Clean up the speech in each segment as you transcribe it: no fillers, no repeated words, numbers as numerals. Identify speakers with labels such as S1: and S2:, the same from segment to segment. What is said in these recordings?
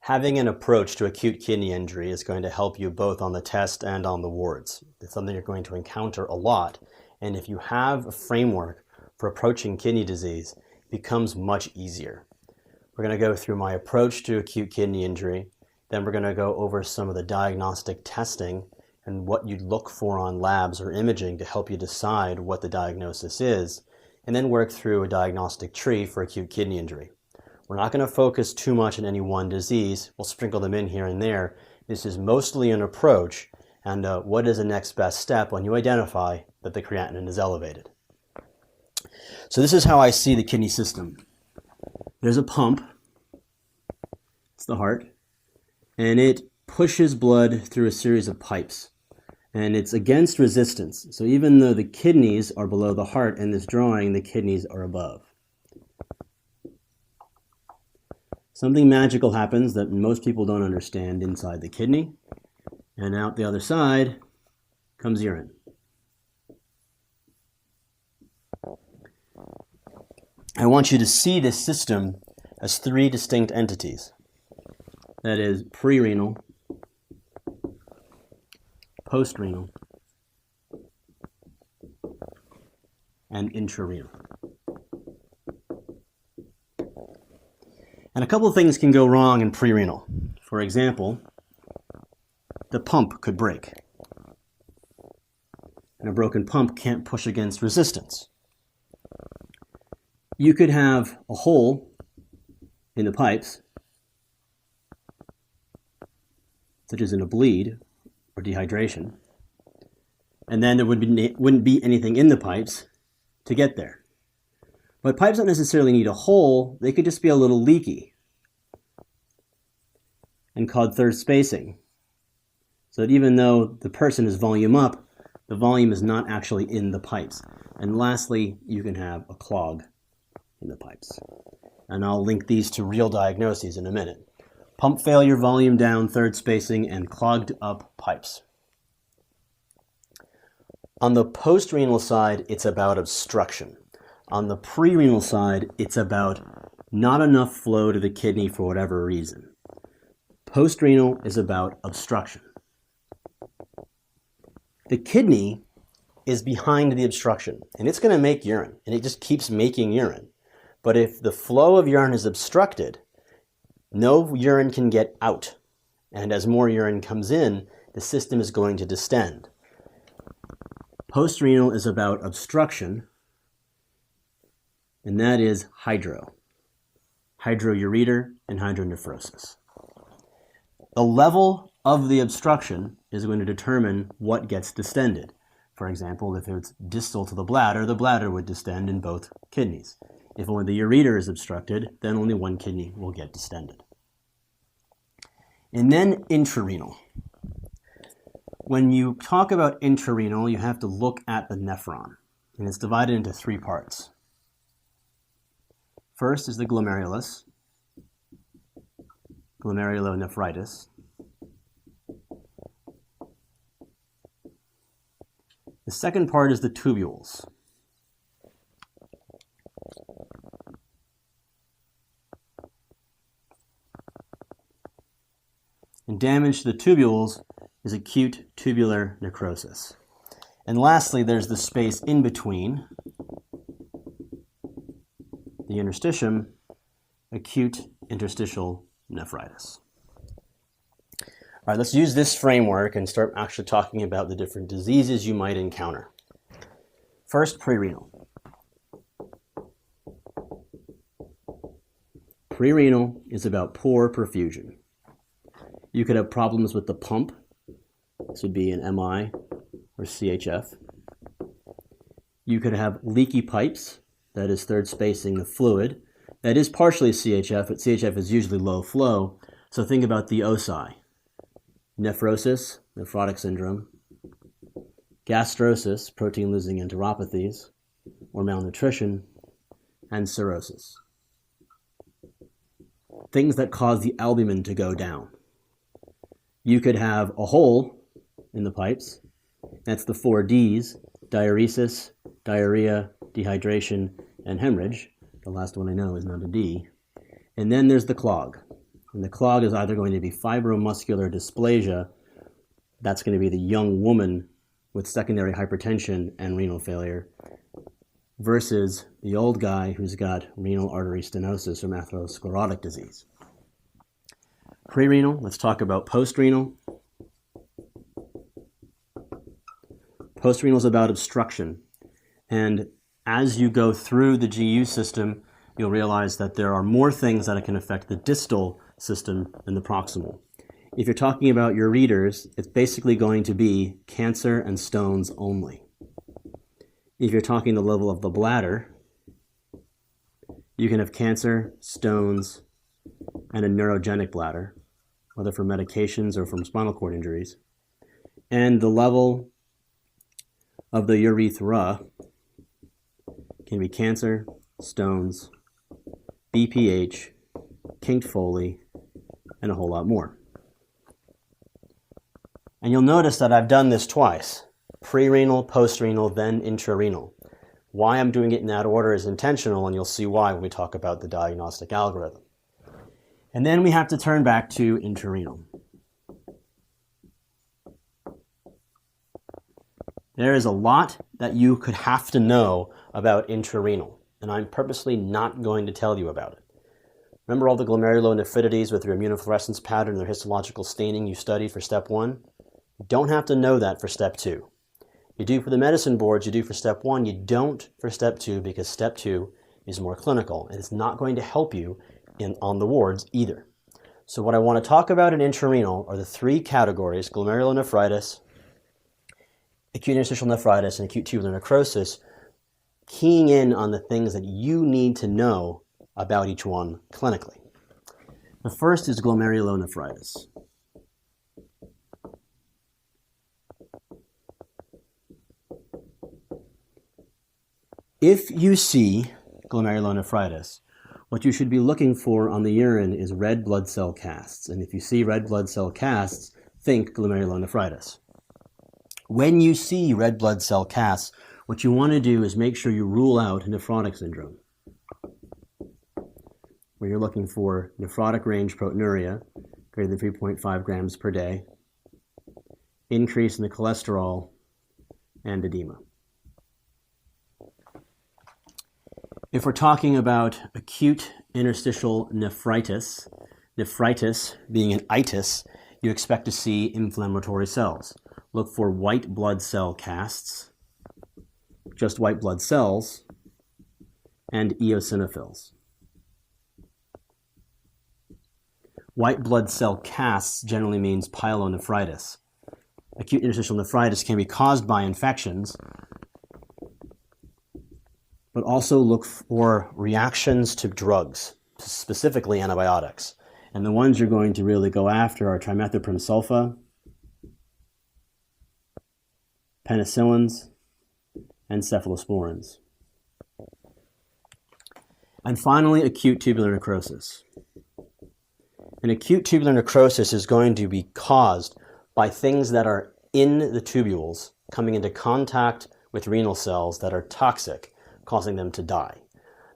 S1: Having an approach to acute kidney injury is going to help you both on the test and on the wards. It's something you're going to encounter a lot, and if you have a framework for approaching kidney disease, it becomes much easier. We're going to go through my approach to acute kidney injury, then we're going to go over some of the diagnostic testing and what you'd look for on labs or imaging to help you decide what the diagnosis is, and then work through a diagnostic tree for acute kidney injury. We're not going to focus too much on any one disease. We'll sprinkle them in here and there. This is mostly an approach and what is the next best step when you identify that the creatinine is elevated. So this is how I see the kidney system. There's a pump, it's the heart, and it pushes blood through a series of pipes. And it's against resistance. So even though the kidneys are below the heart in this drawing, the kidneys are above. Something magical happens that most people don't understand inside the kidney, and out the other side comes urine. I want you to see this system as three distinct entities. That is pre-renal, post-renal, and intrarenal. And a couple of things can go wrong in pre-renal. For example, the pump could break. And a broken pump can't push against resistance. You could have a hole in the pipes, such as in a bleed or dehydration, and then there wouldn't be anything in the pipes to get there. But pipes don't necessarily need a hole, they could just be a little leaky and called third spacing. So that even though the person is volume up, the volume is not actually in the pipes. And lastly, you can have a clog in the pipes. And I'll link these to real diagnoses in a minute. Pump failure, volume down, third spacing, and clogged up pipes. On the post-renal side, it's about obstruction. On the pre-renal side, it's about not enough flow to the kidney for whatever reason. Post-renal is about obstruction. The kidney is behind the obstruction, and it's going to make urine, and it just keeps making urine. But if the flow of urine is obstructed, no urine can get out, and as more urine comes in, the system is going to distend. Post-renal is about obstruction, and that is hydroureter and hydronephrosis. The level of the obstruction is going to determine what gets distended. For example, if it's distal to the bladder would distend in both kidneys. If only the ureter is obstructed, then only one kidney will get distended. And then intrarenal. When you talk about intrarenal, you have to look at the nephron, and it's divided into three parts. First is the glomerulus, glomerulonephritis. The second part is the tubules. And damage to the tubules is acute tubular necrosis. And lastly, there's the space in between the interstitium, acute interstitial nephritis. All right, let's use this framework and start actually talking about the different diseases you might encounter. First, pre-renal. Pre-renal is about poor perfusion. You could have problems with the pump. This would be an MI or CHF. You could have leaky pipes, that is third spacing the fluid. That is partially CHF, but CHF is usually low flow. So think about the OSI. Nephrosis, nephrotic syndrome. Gastrosis, protein-losing enteropathies, or malnutrition. And cirrhosis. Things that cause the albumin to go down. You could have a hole in the pipes. That's the 4 Ds, diuresis, diarrhea, dehydration, and hemorrhage. The last one I know is not a D. And then there's the clog, And the clog is either going to be fibromuscular dysplasia, that's going to be the young woman with secondary hypertension and renal failure, versus the old guy who's got renal artery stenosis or atherosclerotic disease. Pre-renal, let's talk about post-renal. Post-renal is about obstruction. And as you go through the GU system, you'll realize that there are more things that can affect the distal system than the proximal. If you're talking about your readers, it's basically going to be cancer and stones only. If you're talking the level of the bladder, you can have cancer, stones, and a neurogenic bladder, whether from medications or from spinal cord injuries. And the level of the urethra can be cancer, stones, BPH, kinked Foley, and a whole lot more. And you'll notice that I've done this twice. Pre-renal, post-renal, then intrarenal. Why I'm doing it in that order is intentional, and you'll see why when we talk about the diagnostic algorithm. And then we have to turn back to intrarenal. There is a lot that you could have to know about intrarenal, and I'm purposely not going to tell you about it. Remember all the glomerulonephritides with their immunofluorescence pattern and their histological staining you studied for step 1? You don't have to know that for step 2. You do for the medicine boards, you do for step 1, you don't for step 2 because step 2 is more clinical and it's not going to help you on the wards either. So what I want to talk about in intrarenal are the 3 categories: glomerulonephritis, acute interstitial nephritis, and acute tubular necrosis, keying in on the things that you need to know about each one clinically. The first is glomerulonephritis. If you see glomerulonephritis, what you should be looking for on the urine is red blood cell casts. And if you see red blood cell casts, think glomerulonephritis. When you see red blood cell casts, what you want to do is make sure you rule out nephrotic syndrome, where you're looking for nephrotic range proteinuria, greater than 3.5 grams per day, increase in the cholesterol, and edema. If we're talking about acute interstitial nephritis, nephritis being an itis, you expect to see inflammatory cells. Look for white blood cell casts, just white blood cells, and eosinophils. White blood cell casts generally means pyelonephritis. Acute interstitial nephritis can be caused by infections, but also look for reactions to drugs, specifically antibiotics. And the ones you're going to really go after are trimethoprim sulfa, penicillins, and cephalosporins. And finally, acute tubular necrosis. An acute tubular necrosis is going to be caused by things that are in the tubules coming into contact with renal cells that are toxic, causing them to die.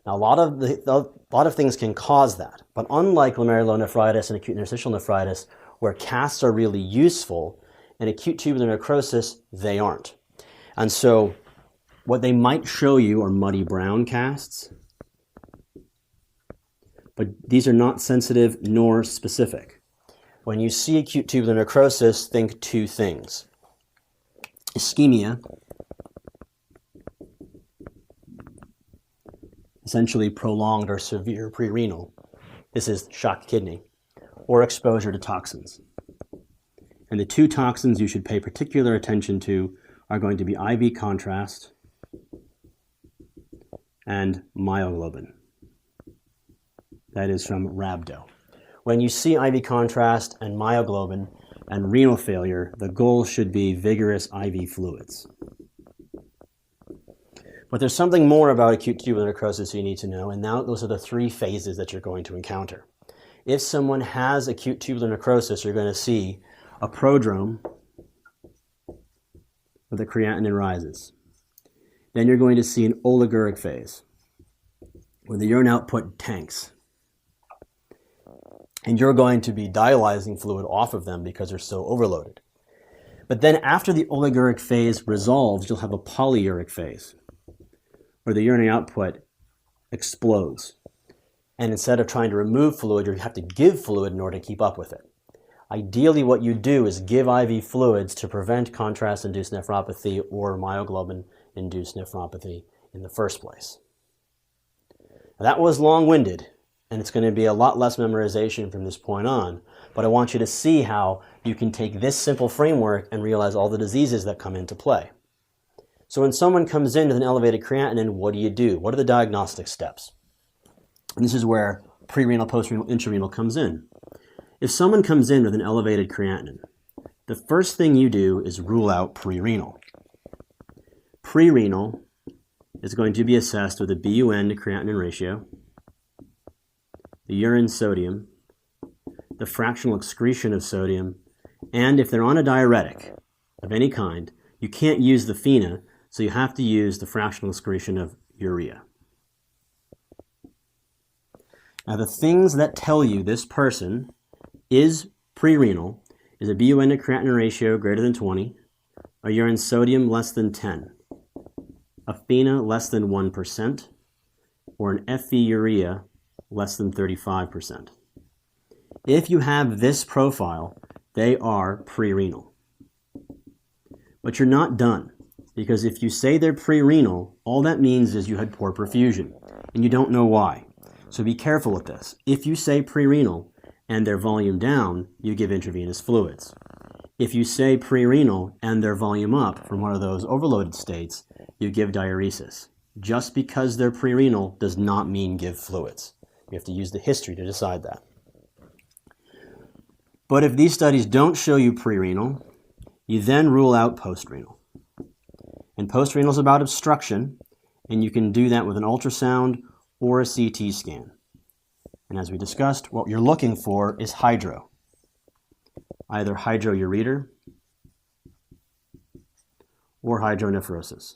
S1: Now, a lot of things can cause that, but unlike glomerulonephritis and acute interstitial nephritis, where casts are really useful, in acute tubular necrosis, they aren't. And so what they might show you are muddy brown casts, but these are not sensitive nor specific. When you see acute tubular necrosis, think 2 things: ischemia, essentially prolonged or severe pre-renal. This is shock kidney, or exposure to toxins. And the 2 toxins you should pay particular attention to are going to be IV contrast and myoglobin. That is from rhabdo. When you see IV contrast and myoglobin and renal failure, the goal should be vigorous IV fluids. But there's something more about acute tubular necrosis you need to know, and now those are the 3 phases that you're going to encounter. If someone has acute tubular necrosis, you're going to see a prodrome where the creatinine rises. Then you're going to see an oliguric phase where the urine output tanks. and you're going to be dialyzing fluid off of them because they're so overloaded. But then after the oliguric phase resolves, you'll have a polyuric phase, where the urinary output explodes. And instead of trying to remove fluid, you have to give fluid in order to keep up with it. Ideally, what you do is give IV fluids to prevent contrast-induced nephropathy or myoglobin-induced nephropathy in the first place. Now, that was long-winded, and it's going to be a lot less memorization from this point on, but I want you to see how you can take this simple framework and realize all the diseases that come into play. So when someone comes in with an elevated creatinine, what do? What are the diagnostic steps? And this is where pre-renal, post-renal, intrarenal comes in. If someone comes in with an elevated creatinine, the first thing you do is rule out pre-renal. Pre-renal is going to be assessed with a BUN to creatinine ratio, the urine sodium, the fractional excretion of sodium, and if they're on a diuretic of any kind, you can't use the FeNA, so you have to use the fractional excretion of urea. Now the things that tell you this person is pre-renal is a BUN to creatinine ratio greater than 20, a urine sodium less than 10, a FeNA less than 1%, or an FE urea less than 35%. If you have this profile, they are pre-renal. But you're not done, because if you say they're pre-renal, all that means is you had poor perfusion, and you don't know why. So be careful with this. If you say pre-renal and their volume down, you give intravenous fluids. If you say pre-renal and their volume up from one of those overloaded states, you give diuresis. Just because they're pre-renal does not mean give fluids. You have to use the history to decide that. But if these studies don't show you pre-renal, you then rule out post-renal. And post-renal is about obstruction, and you can do that with an ultrasound or a CT scan. And as we discussed, what you're looking for is hydro. Either hydroureter or hydronephrosis.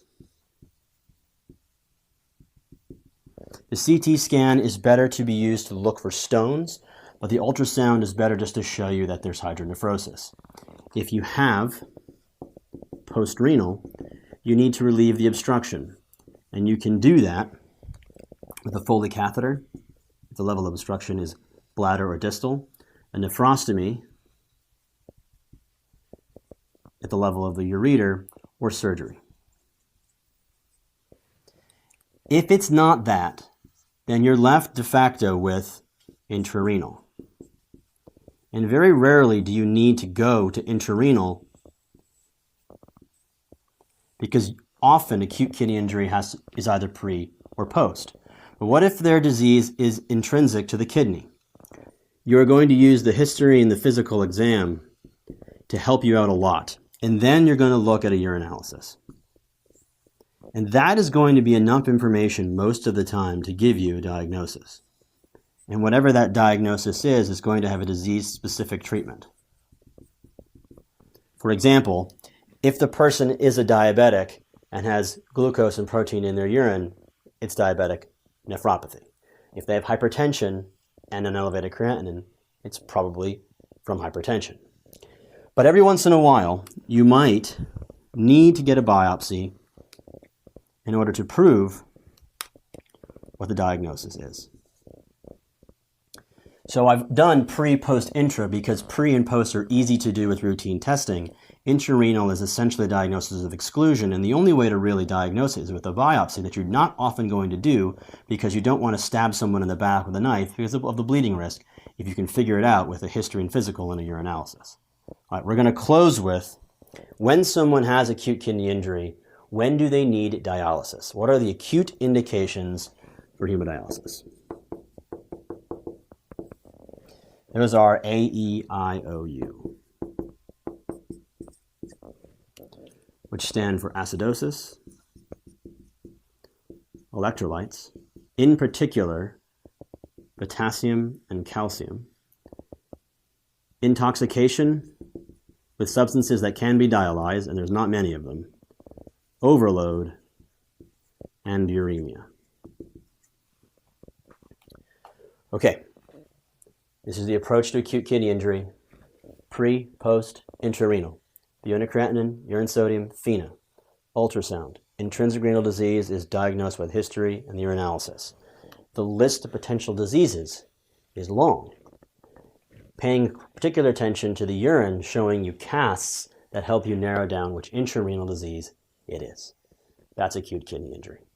S1: The CT scan is better to be used to look for stones, but the ultrasound is better just to show you that there's hydronephrosis. If you have post-renal, you need to relieve the obstruction, and you can do that with a Foley catheter, if the level of obstruction is bladder or distal, a nephrostomy at the level of the ureter, or surgery. If it's not that, then you're left de facto with intrarenal. And very rarely do you need to go to intrarenal because often acute kidney injury is either pre or post. But what if their disease is intrinsic to the kidney? You're going to use the history and the physical exam to help you out a lot. And then you're going to look at a urinalysis. And that is going to be enough information most of the time to give you a diagnosis. And whatever that diagnosis is going to have a disease-specific treatment. For example, if the person is a diabetic and has glucose and protein in their urine, it's diabetic nephropathy. If they have hypertension and an elevated creatinine, it's probably from hypertension. But every once in a while, you might need to get a biopsy in order to prove what the diagnosis is. So I've done pre, post, intra because pre and post are easy to do with routine testing. Intrarenal is essentially a diagnosis of exclusion, and the only way to really diagnose it is with a biopsy that you're not often going to do because you don't want to stab someone in the back with a knife because of the bleeding risk if you can figure it out with a history and physical and a urinalysis. All right, we're going to close with, when someone has acute kidney injury, when do they need dialysis? What are the acute indications for hemodialysis? Those are A, E, I, O, U, which stand for acidosis, electrolytes, in particular potassium and calcium, intoxication with substances that can be dialyzed, and there's not many of them, overload, and uremia. Okay, This is the approach to acute kidney injury, pre, post, intrarenal. The urine creatinine, urine sodium, FeNA. Ultrasound. Intrinsic renal disease is diagnosed with history and the urinalysis. The list of potential diseases is long. Paying particular attention to the urine showing you casts that help you narrow down which intrarenal disease it is. That's acute kidney injury.